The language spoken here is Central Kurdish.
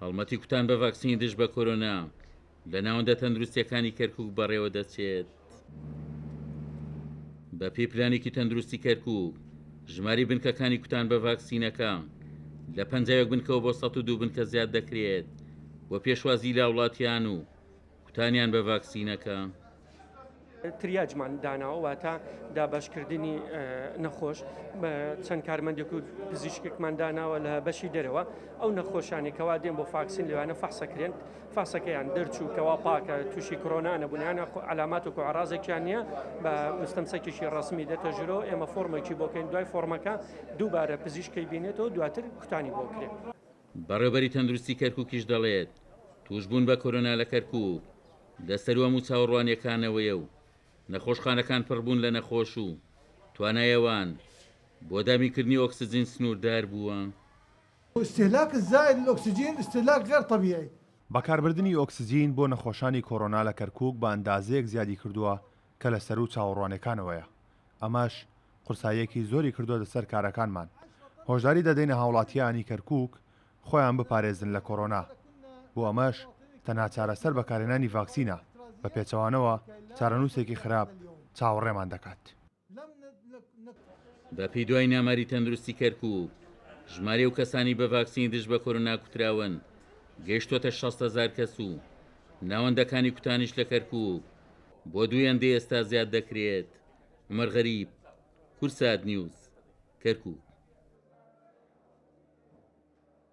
هەڵمەتی کوتان بە ڤاکسینی دژ بە کۆرۆنا لە ناوەندە تەندروستیەکانی کەرکووک بەڕێوە دەچێت. بە پێی پلانێکی تەندروستی کەرکووک ژماری بنکەکانی کوتان بە ڤاکسینەکە لە 50 بنکەوە بۆ 102 بنکە زیاد دەکرێت وە پێشوازی لە وڵاتیان و کوتانیان بە ڤاکسینەکە. تریاجمان داناوە واتە دابشکردنی نەخۆش چەند کارمەندێک و پزیشکێکمان داناوە لە بەشی دەرەوە ئەو نەخۆشانی کەوا دێن بۆ فاکسین لەوانە فەحسەکرێن فاسەکەیان دەرچوو کەوا پاکە تووشی کۆرۆنا نەبوونیانە علامات و عرازێکیان نییە بە مستەمسەکیشی ڕسمی دێتە ژرۆ ئێمە فۆرمێکی بۆکەین دوای فۆرمەکە دووبارە پزیشکی بینێتەوە دواتر کوتانی بۆکرێت. بەڕێوەبەری تەندروستی کەرکووکیش دەڵێت توشبوون بە کۆرۆنا لە کەرکووک لەسەر هەموو چاوەڕوانیەکانەوەیە و نەخۆشخانەکان پڕبوون لە نەخۆش و توانایەوان بۆ دامیکردنی ئۆکسجین سنووردار بووە. استهلاك الزائد للأكسجين استهلاك غير طبيعي. بەکاربردننی ئۆکسجین بۆ نەخۆشانی کۆرۆنا لە کەرکووک بە ئەندازەیەک زیادی کردووە کە لە سەر و چاوەڕوانەکانەوەیە. ئەمەش قورساییەکی زۆری کردووە لەسەر کارەکانمان. هۆشداری دەدەینە هاوڵاتیانی کەرکووک خۆیان بپارێزن لە کۆرۆنا. بۆ ئەمەش تەنها چارەسەر بەکارهێنانی ڤاکسینە بە پێچەوانەوە چارەنووسێکی خراپ چاوەڕێمان دەکات. بە پێی دوای ناماری تەندروستی کەرکووک ژمارە و کەسانی بە ڤاکسینی دژ بە کۆرۆنا کوتراون گەیشتۆتە 60,000 کەس و ناوەندەکانی کوتانیش لە کەرکووک بۆ 2 ئێستا زیاد دەکرێت. عومەر غەریب، کورسات نیوز، کەرکووک.